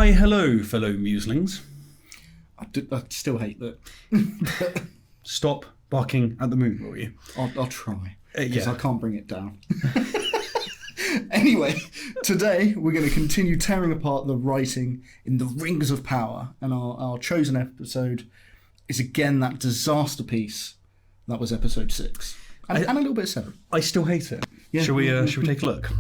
Why, hello, fellow muselings. I still hate that. Stop barking at the moon, will you? I'll try, because yeah. I can't bring it down. Anyway, today we're going to continue tearing apart the writing in the Rings of Power, and our chosen episode is again that disaster piece that was episode 6, and a little bit of 7. I still hate it. Yeah. Shall we take a look?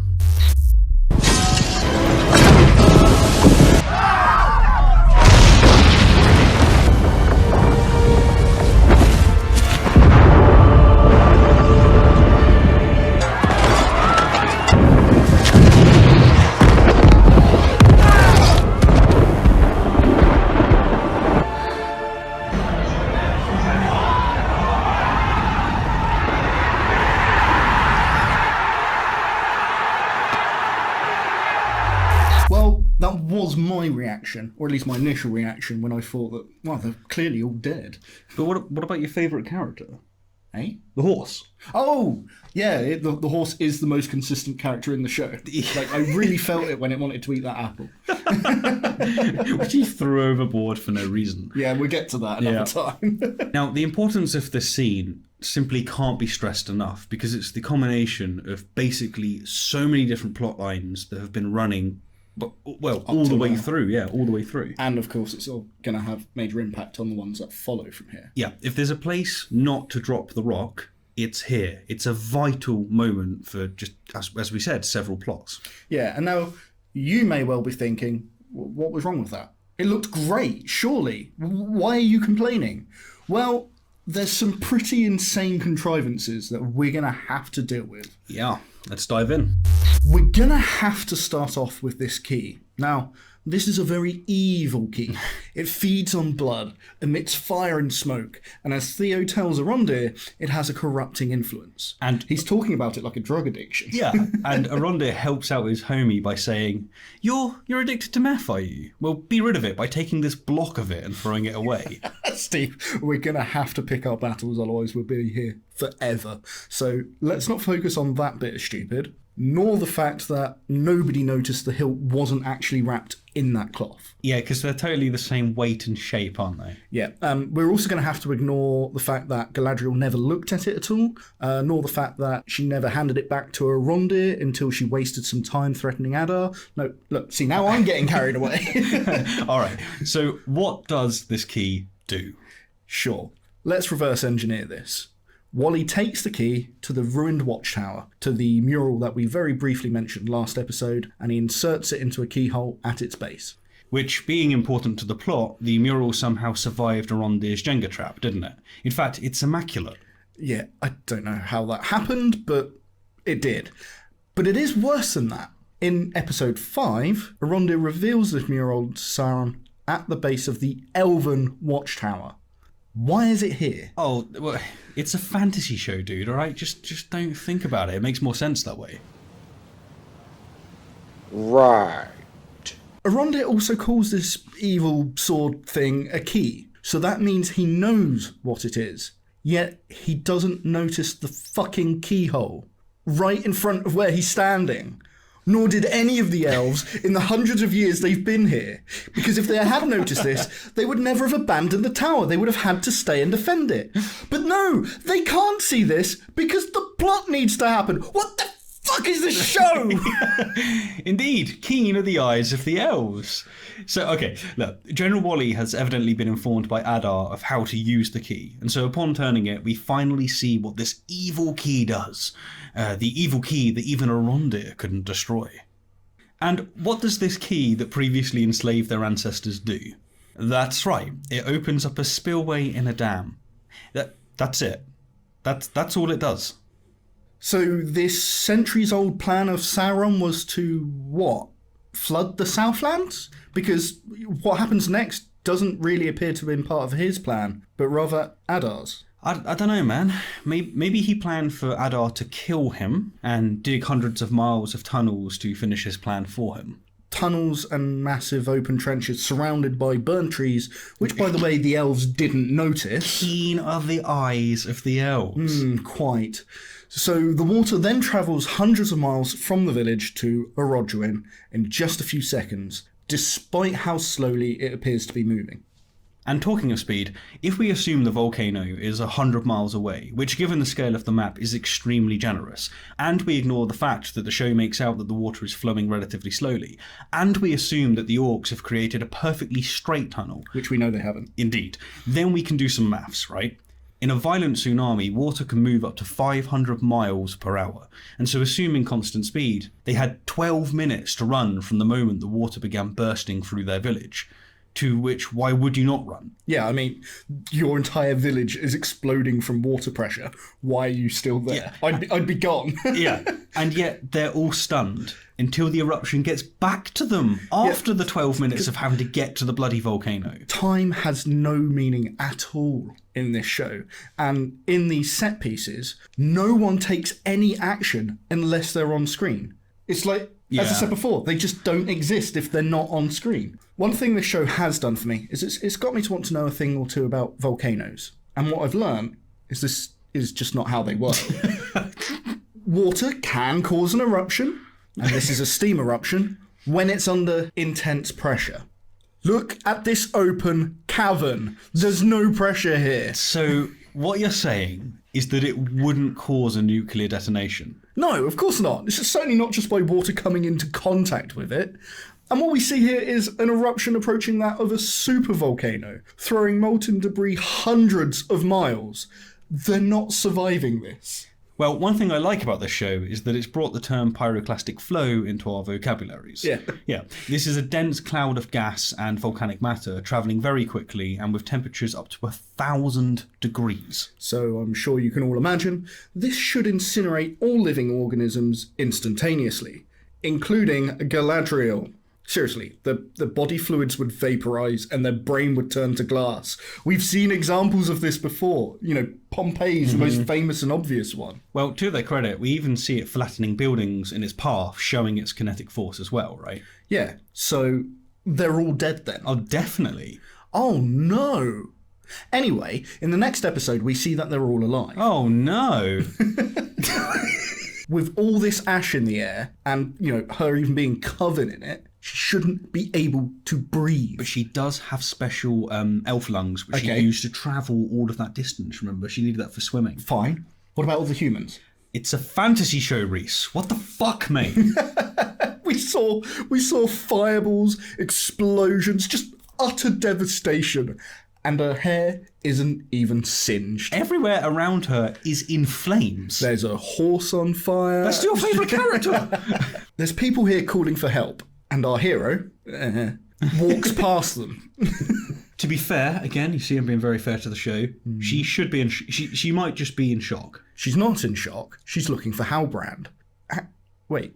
That was my reaction, or at least my initial reaction, when I thought that, well, they're clearly all dead. But what about your favourite character? Eh? The horse. Oh, yeah, the horse is the most consistent character in the show. Like, I really felt it when it wanted to eat that apple. Which he threw overboard for no reason. Yeah, we'll get to that another time. Now, the importance of this scene simply can't be stressed enough, because it's the combination of basically so many different plot lines that have been running all the way through. And of course, it's all going to have major impact on the ones that follow from here. Yeah, if there's a place not to drop the rock, it's here. It's a vital moment for, just as we said, several plots. Yeah, and now you may well be thinking, what was wrong with that? It looked great, surely. Why are you complaining? Well, there's some pretty insane contrivances that we're going to have to deal with. Yeah, let's dive in. We're going to have to start off with this key. Now, this is a very evil key. It feeds on blood, emits fire and smoke, and as Theo tells Arondir, it has a corrupting influence. And he's talking about it like a drug addiction. Yeah, and Arondir helps out his homie by saying, You're addicted to meth, are you? Well, be rid of it by taking this block of it and throwing it away. Steve, we're going to have to pick our battles, otherwise we'll be here forever. So let's not focus on that bit of stupid, nor the fact that nobody noticed the hilt wasn't actually wrapped in that cloth. Yeah, because they're totally the same weight and shape, aren't they? Yeah, we're also going to have to ignore the fact that Galadriel never looked at it at all, nor the fact that she never handed it back to Arondir until she wasted some time threatening Adar. No, look, see, now I'm getting carried away. All right, so what does this key do? Sure, let's reverse engineer this. Wally takes the key to the ruined watchtower, to the mural that we very briefly mentioned last episode, and he inserts it into a keyhole at its base. Which, being important to the plot, the mural somehow survived Arondir's Jenga trap, didn't it? In fact, it's immaculate. Yeah, I don't know how that happened, but it did. But it is worse than that. In episode 5, Arondir reveals this mural to Sauron at the base of the Elven watchtower. Why is it here? Oh, well, it's a fantasy show, dude, all right? Just don't think about it. It makes more sense that way. Right. Arondir also calls this evil sword thing a key, so that means he knows what it is. Yet he doesn't notice the fucking keyhole right in front of where he's standing. Nor did any of the elves in the hundreds of years they've been here. Because if they had noticed this, they would never have abandoned the tower. They would have had to stay and defend it. But no, they can't see this because the plot needs to happen. What the fuck is this show? Indeed, keen are the eyes of the elves. So, okay, look, General Wally has evidently been informed by Adar of how to use the key, and so upon turning it, we finally see what this evil key does. The evil key that even Arondir couldn't destroy. And what does this key that previously enslaved their ancestors do? That's right, it opens up a spillway in a dam. That's it. That's all it does. So this centuries-old plan of Sauron was to, what? Flood the Southlands? Because what happens next doesn't really appear to have been part of his plan, but rather Adar's. I don't know, man. Maybe he planned for Adar to kill him and dig hundreds of miles of tunnels to finish his plan for him. Tunnels and massive open trenches surrounded by burnt trees, which, by the way, the elves didn't notice. Keen are the eyes of the elves. Quite. So the water then travels hundreds of miles from the village to Udûn in just a few seconds, despite how slowly it appears to be moving. And talking of speed, if we assume the volcano is 100 miles away, which given the scale of the map is extremely generous, and we ignore the fact that the show makes out that the water is flowing relatively slowly, and we assume that the orcs have created a perfectly straight tunnel, Which we know they haven't. indeed, then we can do some maths, right? In a violent tsunami, water can move up to 500 miles per hour, and so assuming constant speed, they had 12 minutes to run from the moment the water began bursting through their village. To which, why would you not run? Yeah, I mean, your entire village is exploding from water pressure. Why are you still there? Yeah. I'd be gone. Yeah, and yet they're all stunned until the eruption gets back to them after the 12 minutes of having to get to the bloody volcano. Time has no meaning at all in this show. And in these set pieces, no one takes any action unless they're on screen. It's like, as I Yeah. said before, they just don't exist if they're not on screen. One thing this show has done for me is it's got me to want to know a thing or two about volcanoes. And what I've learned is this is just not how they work. Water can cause an eruption, and this is a steam eruption, when it's under intense pressure. Look at this open cavern. There's no pressure here. So what you're saying is that it wouldn't cause a nuclear detonation? No, of course not. This is certainly not just by water coming into contact with it. And what we see here is an eruption approaching that of a supervolcano, throwing molten debris hundreds of miles. They're not surviving this. Well, one thing I like about this show is that it's brought the term pyroclastic flow into our vocabularies. Yeah. This is a dense cloud of gas and volcanic matter travelling very quickly and with temperatures up to 1,000 degrees. So I'm sure you can all imagine, this should incinerate all living organisms instantaneously, including Galadriel. Seriously, the body fluids would vaporise and their brain would turn to glass. We've seen examples of this before. You know, Pompeii's the most famous and obvious one. Well, to their credit, we even see it flattening buildings in its path, showing its kinetic force as well, right? Yeah, so they're all dead then. Oh, definitely. Oh no! Anyway, in the next episode we see that they're all alive. Oh no. With all this ash in the air, and, you know, her even being covered in it, she shouldn't be able to breathe. But she does have special elf lungs, which she used to travel all of that distance, remember? She needed that for swimming. Fine. What about all the humans? It's a fantasy show, Reese. What the fuck, mate? We saw fireballs, explosions, just utter devastation. And her hair isn't even singed. Everywhere around her is in flames. There's a horse on fire. That's your favourite character. There's people here calling for help. And our hero walks past them. To be fair, again, you see I'm being very fair to the show. She should be in. She might just be in shock. She's not in shock. She's looking for Halbrand. Wait.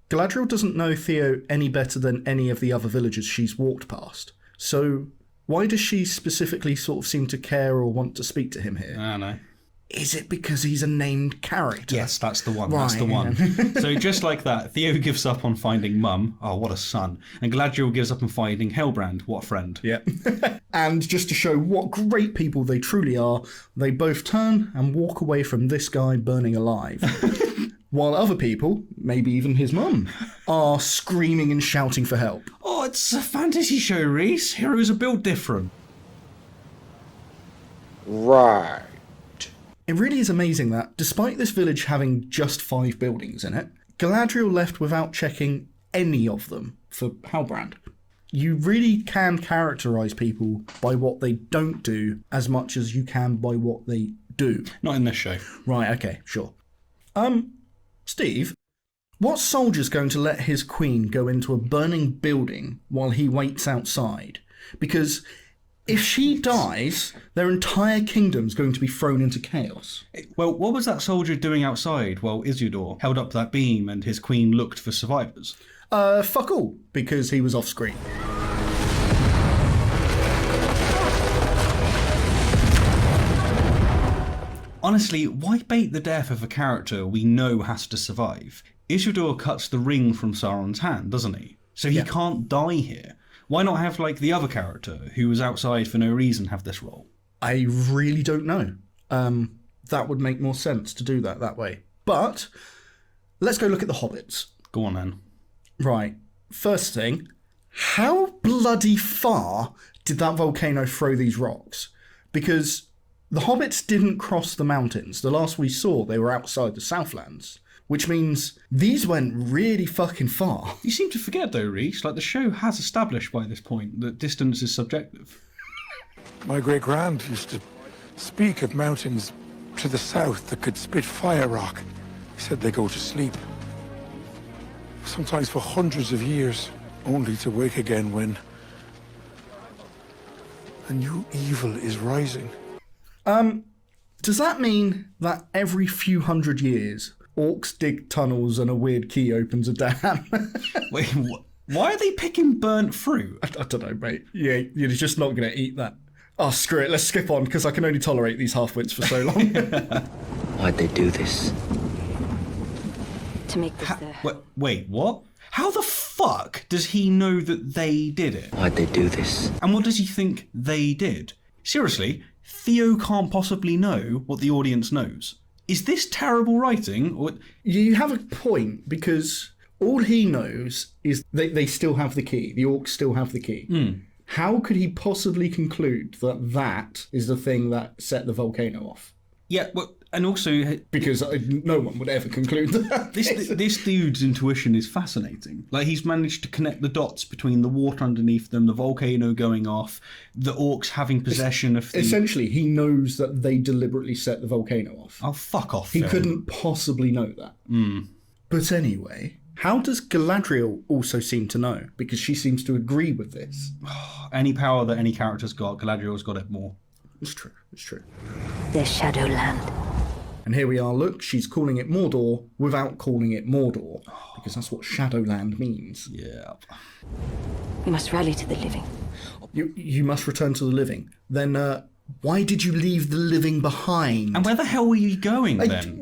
Galadriel doesn't know Theo any better than any of the other villagers she's walked past. So why does she specifically sort of seem to care or want to speak to him here? I don't know. Is it because he's a named character? Yes, that's the one. Right, That's the one. So just like that, Theo gives up on finding Mum. Oh, what a son. And Galadriel gives up on finding Hellbrand. What a friend. Yeah. And just to show what great people they truly are, they both turn and walk away from this guy burning alive. While other people, maybe even his mum, are screaming and shouting for help. Oh, it's a fantasy show, Reese. Heroes are built different. Right. It really is amazing that, despite this village having just 5 buildings in it, Galadriel left without checking any of them for Halbrand. You really can characterise people by what they don't do as much as you can by what they do. Not in this show. Right, okay, sure. Steve, what soldier's going to let his queen go into a burning building while he waits outside? Because if she dies, their entire kingdom's going to be thrown into chaos. Well, what was that soldier doing outside while Isildur held up that beam and his queen looked for survivors? Fuck all, because he was off screen. Honestly, why bait the death of a character we know has to survive? Isildur cuts the ring from Sauron's hand, doesn't he? So he can't die here. Why not have, like, the other character, who was outside for no reason, have this role? I really don't know. That would make more sense to do that way. But let's go look at the hobbits. Go on, then. Right. First thing, How bloody far did that volcano throw these rocks? Because the hobbits didn't cross the mountains. The last we saw, they were outside the Southlands. Which means these went really fucking far. You seem to forget though, Reese, like the show has established by this point that distance is subjective. My great-grand used to speak of mountains to the south that could spit fire rock. He said they go to sleep. Sometimes for hundreds of years, only to wake again when a new evil is rising. Does that mean that every few hundred years, orcs dig tunnels and a weird key opens a dam? Wait, why are they picking burnt fruit? I don't know, mate. Yeah, you're just not going to eat that. Oh, screw it. Let's skip on, because I can only tolerate these half-wits for so long. Why'd they do this? To make this Wait, what? How the fuck does he know that they did it? Why'd they do this? And what does he think they did? Seriously, Theo can't possibly know what the audience knows. Is this terrible writing? Or... You have a point, because all he knows is they still have the key. The orcs still have the key. How could he possibly conclude that that is the thing that set the volcano off? Yeah, well, and also... Because no one would ever conclude that. This dude's intuition is fascinating. Like, he's managed to connect the dots between the water underneath them, the volcano going off, the orcs having possession of the... Essentially, he knows that they deliberately set the volcano off. Oh, fuck off, He Phil. couldn't possibly know that. But anyway, how does Galadriel also seem to know? Because she seems to agree with this. Any power that any character's got, Galadriel's got it more. It's true, it's true. the Shadowland. And here we are, look, she's calling it Mordor without calling it Mordor. Because that's what Shadowland means. Yeah. We must rally to the living. You must return to the living. Then, why did you leave the living behind? And where the hell were you going then?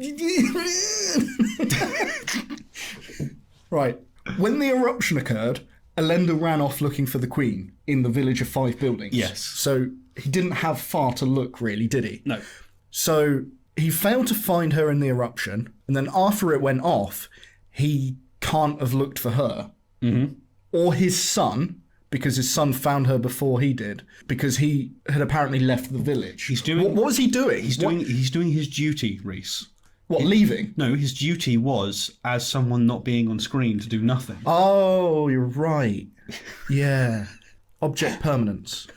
Right. When the eruption occurred, Elendil ran off looking for the Queen in the village of 5 buildings. Yes. So he didn't have far to look, really, did he? No. So he failed to find her in the eruption, and then after it went off, he can't have looked for her. Mm-hmm. Or his son, because his son found her before he did, because he had apparently left the village. He's doing... What was he doing? He's doing his duty, Reese. What, leaving? No, his duty was, as someone not being on screen, to do nothing. Oh, you're right. Yeah. Object permanence.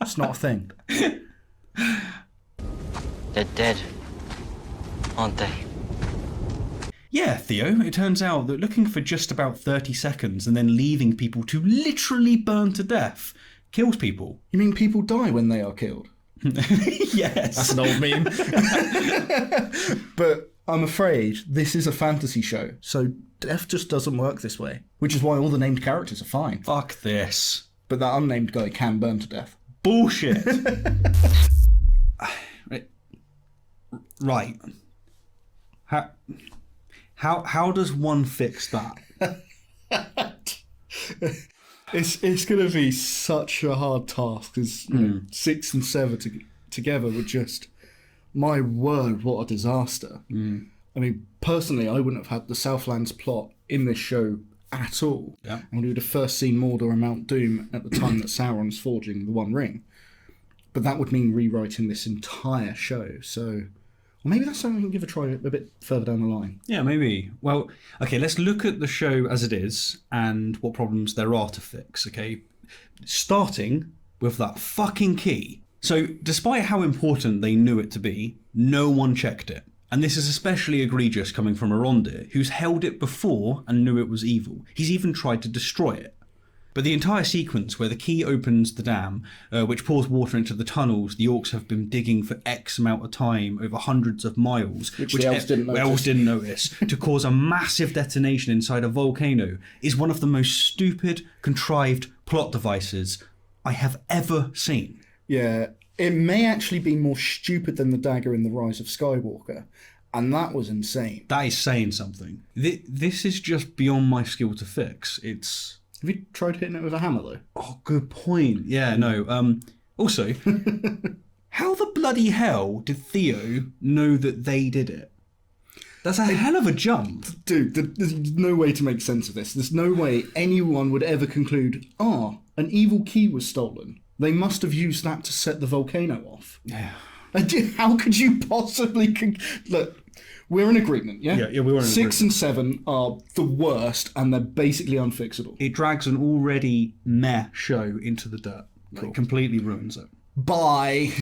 It's not a thing. They're dead, aren't they? Yeah, Theo, it turns out that looking for just about 30 seconds and then leaving people to literally burn to death kills people. You mean people die when they are killed? Yes. That's an old meme. But I'm afraid this is a fantasy show, so death just doesn't work this way. Which is why all the named characters are fine. Fuck this. But that unnamed guy can burn to death. Bullshit. Right. How does one fix that? It's going to be such a hard task, because 6 and 7 together were just, my word, what a disaster. I mean, personally, I wouldn't have had the Southlands plot in this show at all. Yeah. And we would have first seen Mordor and Mount Doom at the time that Sauron's forging the One Ring. But that would mean rewriting this entire show, so... Well, maybe that's something we can give a try a bit further down the line. Yeah, maybe. Well, okay, let's look at the show as it is and what problems there are to fix, okay? Starting with that fucking key. So, despite how important they knew it to be, no one checked it. And this is especially egregious coming from Arondir, who's held it before and knew it was evil. He's even tried to destroy it. But the entire sequence where the key opens the dam, which pours water into the tunnels the orcs have been digging for X amount of time over hundreds of miles, Which the elves didn't notice. to cause a massive detonation inside a volcano, is one of the most stupid, contrived plot devices I have ever seen. Yeah, it may actually be more stupid than the dagger in The Rise of Skywalker, and that was insane. That is saying something. This is just beyond my skill to fix. It's... Have you tried hitting it with a hammer, though? Oh, good point. Yeah, no. Also, how the bloody hell did Theo know that they did it? That's a hell of a jump. Dude, there's no way to make sense of this. There's no way anyone would ever conclude, an evil key was stolen. They must have used that to set the volcano off. Yeah. How could you possibly... Look, we're in agreement, yeah? Yeah, we were in 6 and 7 are the worst, and they're basically unfixable. It drags an already meh show into the dirt. It completely ruins it. Bye.